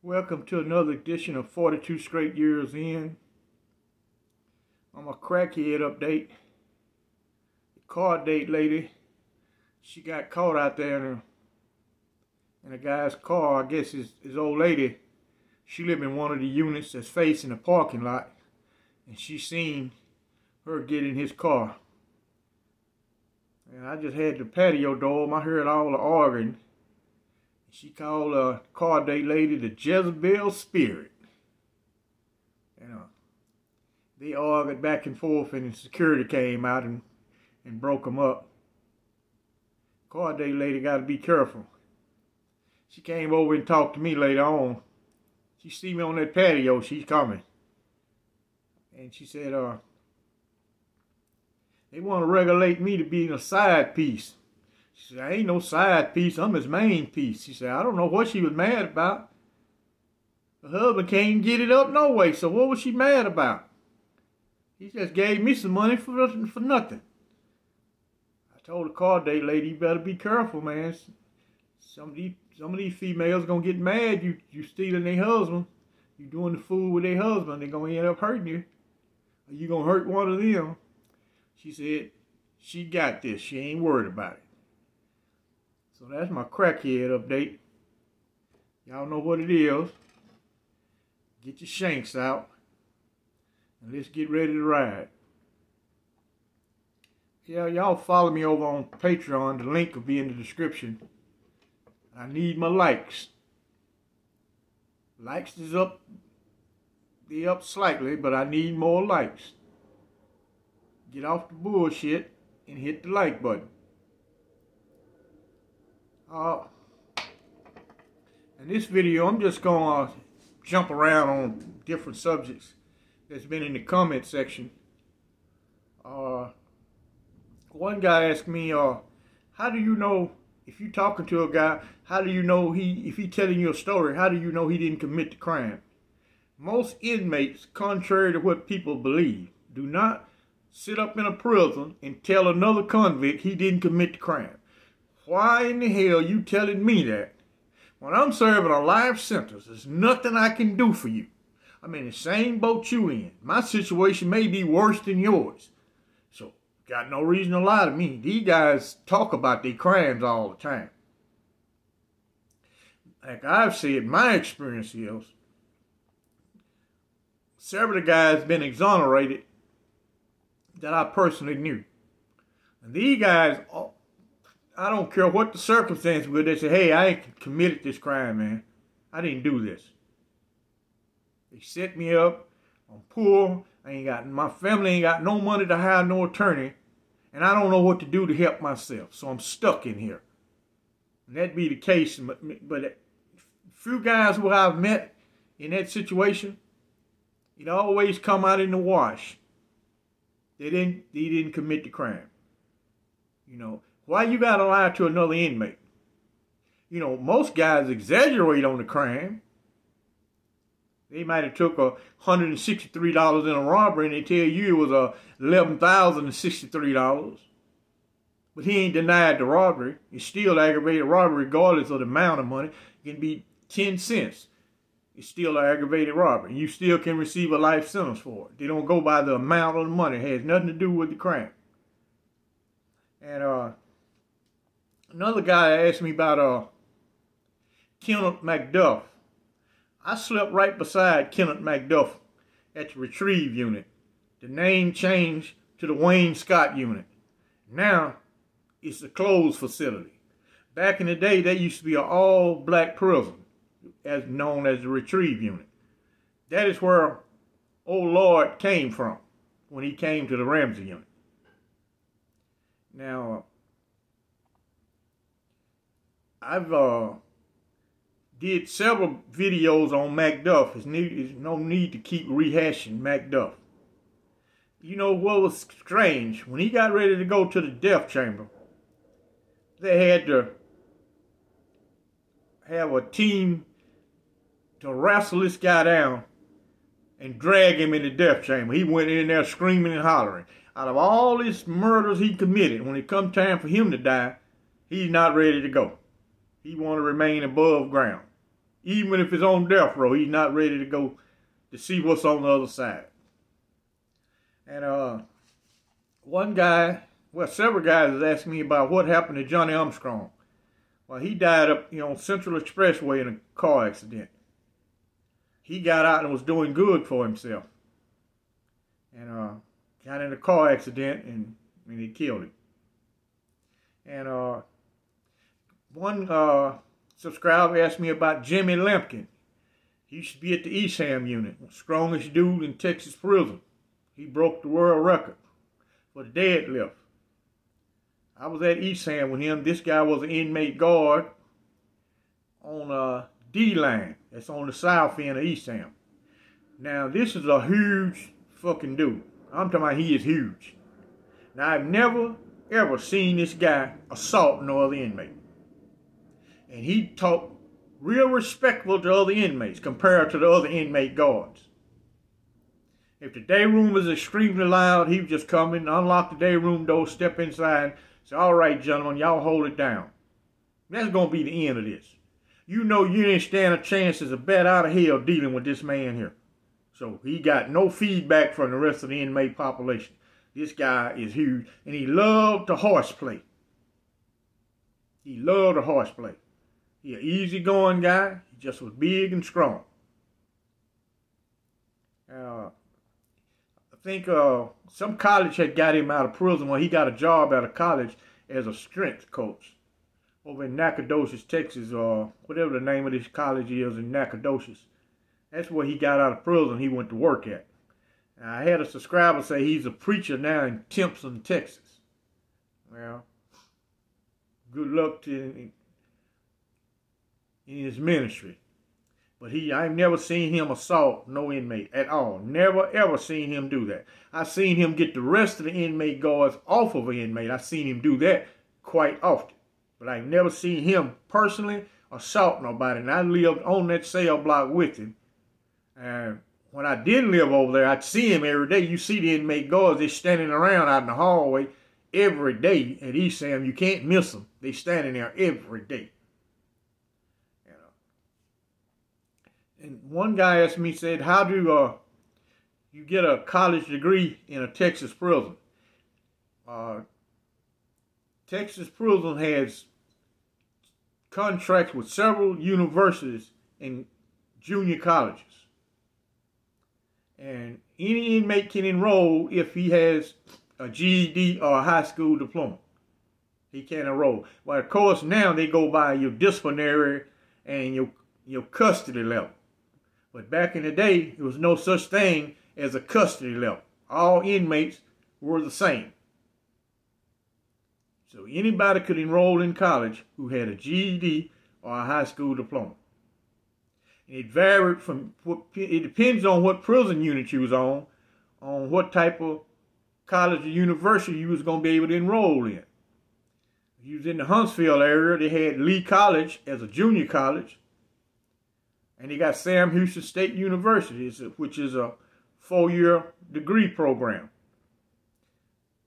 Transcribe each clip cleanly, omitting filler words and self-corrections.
Welcome to another edition of 42 Straight Years In. On my crackhead update, the car date lady, she got caught out there in a guy's car. I guess his old lady, she lived in one of the units that's facing the parking lot, and she seen her get in his car. And I just had the patio door. I heard all the arguing. She called a car date lady the Jezebel spirit. They argued back and forth, and the security came out and broke them up. Car date lady got to be careful. She came over and talked to me later on. She see me on that patio. She's coming. And she said, they want to regulate me to be a side piece. She said, I ain't no side piece, I'm his main piece. She said, I don't know what she was mad about. Her husband can't get it up no way, so what was she mad about? He just gave me some money for nothing. I told the car date lady, you better be careful, man. Some of these females gonna get mad you stealing their husband. You doing the fool with their husband, they're gonna end up hurting you. Or you gonna hurt one of them. She said, she got this, she ain't worried about it. So that's my crackhead update. Y'all know what it is. Get your shanks out. And let's get ready to ride. Yeah, y'all follow me over on Patreon. The link will be in the description. I need my likes. Likes is up. They're up slightly, but I need more likes. Get off the bullshit and hit the like button. In this video, I'm just going to jump around on different subjects that's been in the comment section. One guy asked me, how do you know, if you're talking to a guy, how do you know if he's telling you a story, how do you know he didn't commit the crime? Most inmates, contrary to what people believe, do not sit up in a prison and tell another convict he didn't commit the crime. Why in the hell you telling me that? When I'm serving a life sentence, there's nothing I can do for you. I'm in the same boat you in. My situation may be worse than yours. So, got no reason to lie to me. These guys talk about their crimes all the time. Like I've said, my experience is, several of the guys been exonerated that I personally knew. And these guys, I don't care what the circumstance was, they say, hey, I ain't committed this crime, man. I didn't do this. They set me up. I'm poor. My family ain't got no money to hire no attorney. And I don't know what to do to help myself. So I'm stuck in here. And that'd be the case. But a few guys who I've met in that situation, it always come out in the wash. They didn't commit the crime. You know, why you gotta lie to another inmate? You know, most guys exaggerate on the crime. They might have took $163 in a robbery and they tell you it was $11,063. But he ain't denied the robbery. It's still aggravated robbery regardless of the amount of money. It can be 10 cents. It's still an aggravated robbery. You still can receive a life sentence for it. They don't go by the amount of the money. It has nothing to do with the crime. And another guy asked me about Kenneth McDuff. I slept right beside Kenneth McDuff at the retrieve unit. The name changed to the Wayne Scott unit. Now it's a closed facility. Back in the day, that used to be an all-black prison, as known as the retrieve unit. That is where old Lord came from when he came to the Ramsey unit. Now, I've did several videos on McDuff. There's no need to keep rehashing McDuff. You know what was strange? When he got ready to go to the death chamber, they had to have a team to wrestle this guy down and drag him in the death chamber. He went in there screaming and hollering. Out of all these murders he committed, when it come time for him to die, he's not ready to go. He want to remain above ground. Even if it's on death row, he's not ready to go to see what's on the other side. And one guy, well, several guys was asking me about what happened to Johnny Armstrong. Well, he died up, on Central Expressway in a car accident. He got out and was doing good for himself. And got in a car accident and he killed him. And one subscriber asked me about Jimmy Lampkin. He used to be at the Eastham unit, strongest dude in Texas prison. He broke the world record for deadlift. I was at Eastham with him. This guy was an inmate guard on D-line. That's on the south end of Eastham. Now, this is a huge fucking dude. I'm talking about he is huge. Now, I've never, ever seen this guy assault no other inmate. And he talked real respectful to other inmates compared to the other inmate guards. If the day room is extremely loud, he would just come in, unlock the day room door, step inside, say, all right, gentlemen, y'all hold it down. That's going to be the end of this. You know you didn't stand a chance as a bat out of hell dealing with this man here. So he got no feedback from the rest of the inmate population. This guy is huge, and he loved to horseplay. He loved to horseplay. He an easygoing guy. He just was big and strong. I think some college had got him out of prison when he got a job at a college as a strength coach over in Nacogdoches, Texas, or whatever the name of this college is in Nacogdoches. That's where he got out of prison. He went to work at. And I had a subscriber say he's a preacher now in Timpson, Texas. Well, good luck to in his ministry. But I've never seen him assault no inmate at all. Never, ever seen him do that. I've seen him get the rest of the inmate guards off of an inmate. I've seen him do that quite often. But I've never seen him personally assault nobody. And I lived on that cell block with him. And when I didn't live over there, I'd see him every day. You see the inmate guards, they're standing around out in the hallway every day at Eastham. You can't miss them. They're standing there every day. And one guy asked me, said, how do you get a college degree in a Texas prison? Texas prison has contracts with several universities and junior colleges. And any inmate can enroll if he has a GED or a high school diploma. He can enroll. Well, of course, now they go by your disciplinary and your custody level. But back in the day, there was no such thing as a custody level. All inmates were the same. So anybody could enroll in college who had a GED or a high school diploma. And it varied from, it depends on what prison unit you was on what type of college or university you was going to be able to enroll in. If you was in the Huntsville area, they had Lee College as a junior college. And they got Sam Houston State University, which is a 4-year degree program.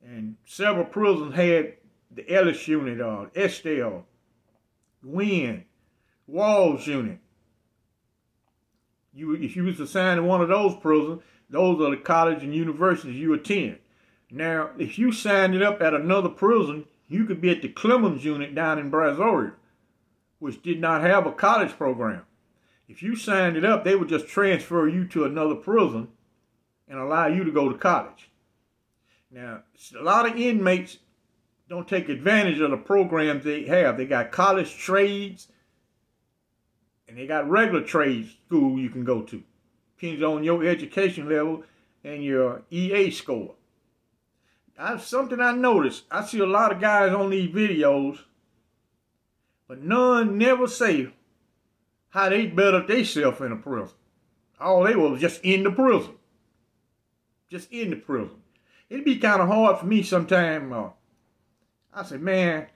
And several prisons had the Ellis unit, Estelle, Wynn, Walls unit. If you was assigned to one of those prisons, those are the college and universities you attend. Now, if you signed it up at another prison, you could be at the Clemens unit down in Brazoria, which did not have a college program. If you signed it up, they would just transfer you to another prison and allow you to go to college. Now, a lot of inmates don't take advantage of the programs they have. They got college trades and they got regular trade school you can go to. Depends on your education level and your EA score. Something I noticed, I see a lot of guys on these videos, but none never say how they bettered themselves in a prison. All they were was just in the prison. Just in the prison. It'd be kind of hard for me sometimes. I said, man,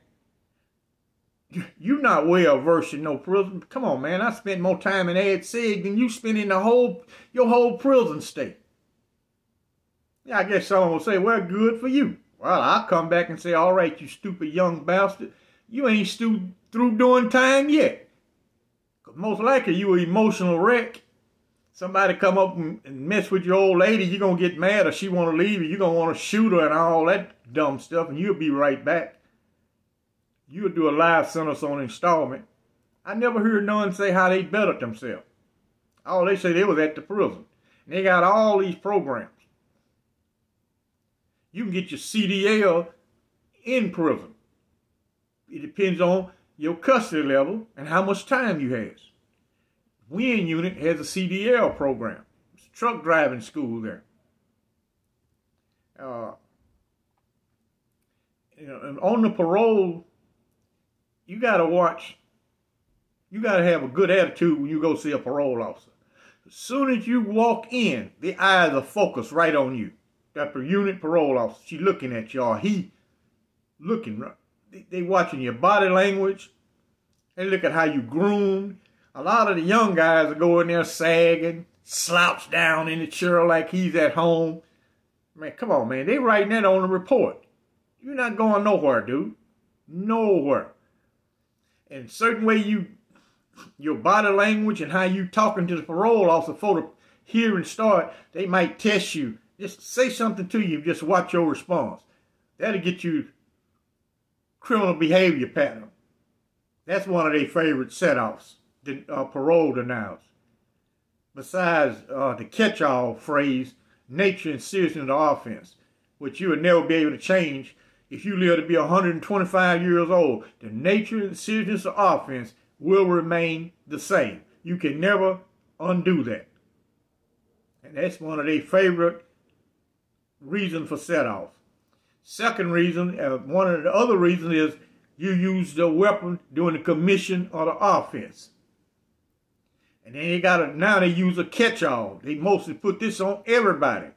you're not well versed in no prison. Come on, man. I spent more time in Ad Sig than you spent in your whole prison stay. Yeah, I guess someone will say, well, good for you. Well, I'll come back and say, all right, you stupid young bastard. You ain't through doing time yet. Most likely you an emotional wreck. Somebody come up and mess with your old lady, you're going to get mad, or she want to leave you. You're going to want to shoot her and all that dumb stuff, and you'll be right back. You'll do a live sentence on installment. I never heard none say how they bettered themselves. Oh, they say they was at the prison. And they got all these programs. You can get your CDL in prison. It depends on your custody level and how much time you have. WIN unit has a CDL program. It's a truck driving school there. And on the parole, you got to watch. You got to have a good attitude when you go see a parole officer. As soon as you walk in, the eyes are focused right on you. That per unit parole officer, she looking at you, or he looking. They watching your body language. They look at how you groom. A lot of the young guys are going there sagging, slouched down in the chair like he's at home. Man, come on, man. They writing that on the report. You're not going nowhere, dude. Nowhere. And certain way your body language and how you talking to the parole officer before the hearing start, they might test you. Just say something to you. Just watch your response. That'll get you criminal behavior pattern. That's one of their favorite set-offs, the parole denials. Besides the catch-all phrase, nature and seriousness of the offense, which you would never be able to change if you live to be 125 years old. The nature and seriousness of offense will remain the same. You can never undo that. And that's one of their favorite reasons for set-off. Second reason, one of the other reasons is you use the weapon during the commission of the offense. And then now they use a catch-all. They mostly put this on everybody.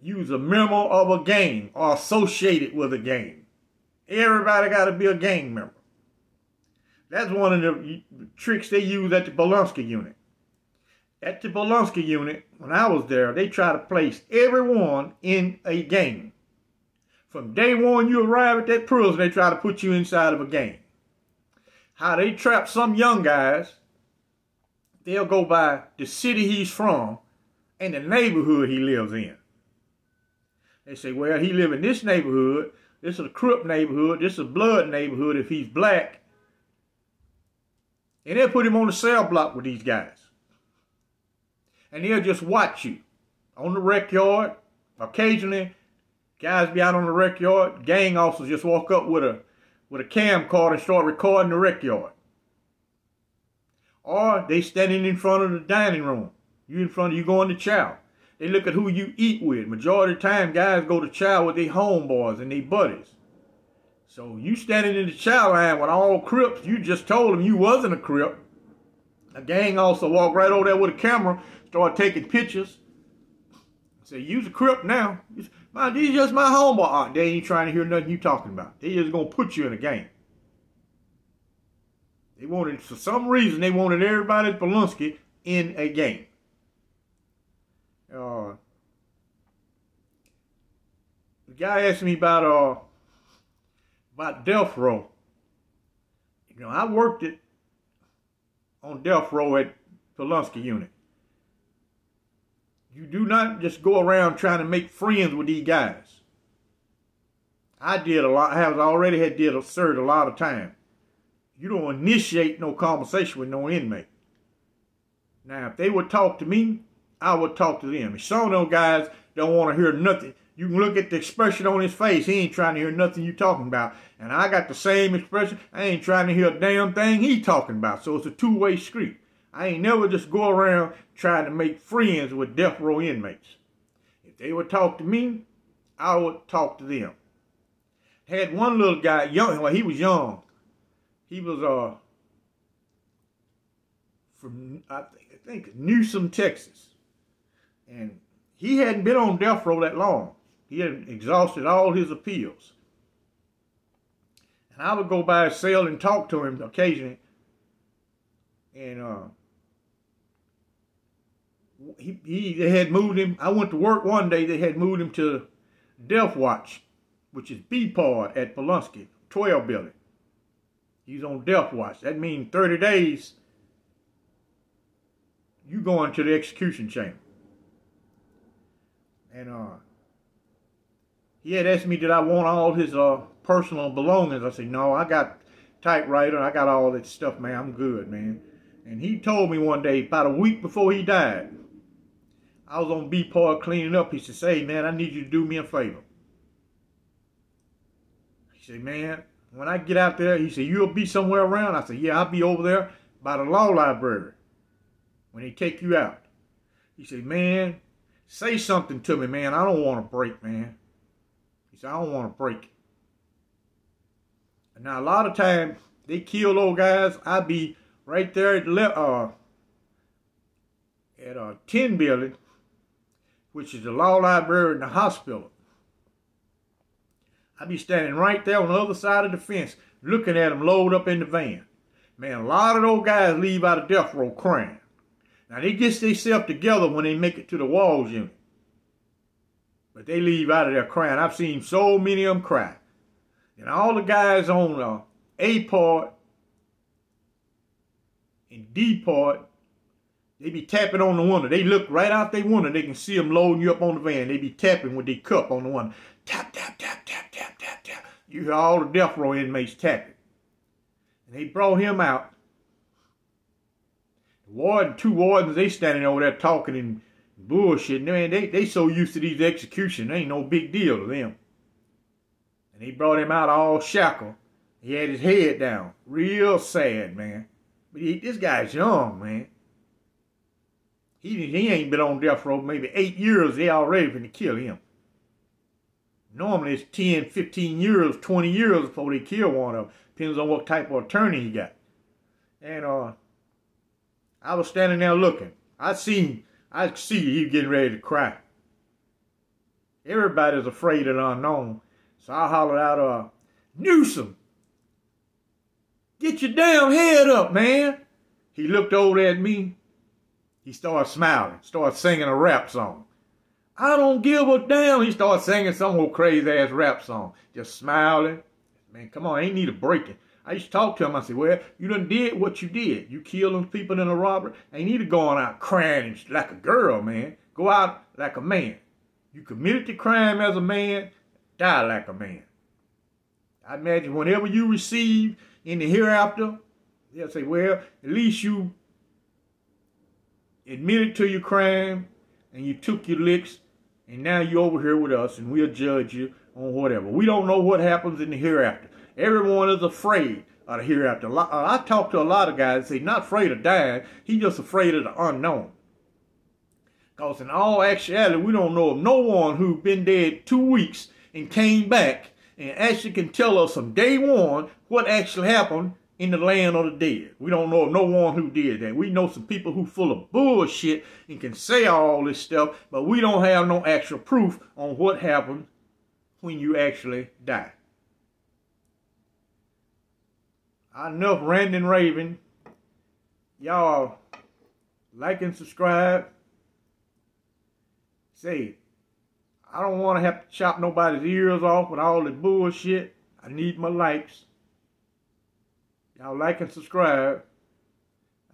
Use a member of a gang or associated with a gang. Everybody got to be a gang member. That's one of the tricks they use at the Bolunsky unit. At the Bolunsky unit, when I was there, they try to place everyone in a gang. From day one you arrive at that prison, they try to put you inside of a gang. How they trap some young guys, they'll go by the city he's from and the neighborhood he lives in. They say, well, he live in this neighborhood. This is a Crip neighborhood. This is a Blood neighborhood if he's black. And they'll put him on the cell block with these guys. And they'll just watch you on the rec yard. Occasionally, guys be out on the rec yard. Gang officers just walk up with a camcorder and start recording the rec yard. Or they standing in front of the dining room. You going to chow. They look at who you eat with. Majority of the time, guys go to chow with their homeboys and their buddies. So you standing in the chow line with all Crips, you just told them you wasn't a Crip. A gang also walk right over there with a camera, start taking pictures. Say, you's a Crip now. Man, these just my homeboy. They ain't trying to hear nothing you talking about. They just gonna put you in a gang. They wanted, for some reason, they wanted everybody at Bolunsky in a gang. The guy asked me about death row. You know, I worked it on death row at Bolunsky unit. You do not just go around trying to make friends with these guys. I did a lot. I have already served a lot of time. You don't initiate no conversation with no inmate. Now, if they would talk to me, I would talk to them. If some of those guys don't want to hear nothing, you can look at the expression on his face. He ain't trying to hear nothing you talking about. And I got the same expression. I ain't trying to hear a damn thing he talking about. So it's a two-way street. I ain't never just go around trying to make friends with death row inmates. If they would talk to me, I would talk to them. Had one little guy, young. Well, he was young. He was from I think Newsom, Texas. And he hadn't been on death row that long. He had exhausted all his appeals. And I would go by his cell and talk to him occasionally. And they had moved him. I went to work one day. They had moved him to Death Watch, which is B-Pod at Bolunsky, 12 building. He's on Death Watch. That means 30 days you going to the execution chamber. And he had asked me, did I want all his personal belongings? I said, no, I got typewriter, I got all that stuff, man. I'm good, man. And he told me one day, about a week before he died, I was on B-Part cleaning up. He said, hey, man, I need you to do me a favor. He said, man, when I get out there, he said, you'll be somewhere around? I said, yeah, I'll be over there by the law library when they take you out. He said, man, say something to me, man. I don't want to break, man. He said, I don't want to break. Now, a lot of times, they kill those guys. I be right there at 10 building, which is the law library and the hospital. I be standing right there on the other side of the fence, looking at them load up in the van. Man, a lot of those guys leave out of death row crying. Now, they get themselves together when they make it to the walls unit. But they leave out of there crying. I've seen so many of them cry. And all the guys on A part and D part, they be tapping on the window. They look right out their window. They can see them loading you up on the van. They be tapping with their cup on the window. Tap, tap, tap, tap, tap, tap, tap. You hear all the death row inmates tapping. And they brought him out. The warden, 2 wardens, they standing over there talking and bullshit. Man, they so used to these executions, ain't no big deal to them. And they brought him out all shackled. He had his head down. Real sad, man. But this guy's young, man. He ain't been on death row maybe 8 years. They already finna kill him. Normally it's 10, 15 years, 20 years before they kill one of them. Depends on what type of attorney he got. And I was standing there looking. I see he getting ready to cry. Everybody's afraid of the unknown. So I hollered out, Newsom, get your damn head up, man. He looked over at me. He started smiling, started singing a rap song. I don't give a damn. He started singing some old crazy-ass rap song. Just smiling. Man, come on, I ain't need to break it. I used to talk to him. I said, well, you done did what you did. You killed them people in a robbery. Ain't need to go on out crying like a girl, man. Go out like a man. You committed the crime as a man, die like a man. I imagine whenever you receive in the hereafter, they'll say, well, at least you admitted to your crime and you took your licks and now you're over here with us and we'll judge you on whatever. We don't know what happens in the hereafter. Everyone is afraid of the hereafter. I talk to a lot of guys that say not afraid of dying, he's just afraid of the unknown. Because in all actuality, we don't know of no one who's been dead 2 weeks and came back and actually can tell us from day one what actually happened in the land of the dead. We don't know of no one who did that. We know some people who full of bullshit and can say all this stuff, but we don't have no actual proof on what happened when you actually die. Enough ranting and raving. Y'all like and subscribe. Say, I don't want to have to chop nobody's ears off with all this bullshit. I need my likes. Y'all like and subscribe.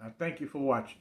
I thank you for watching.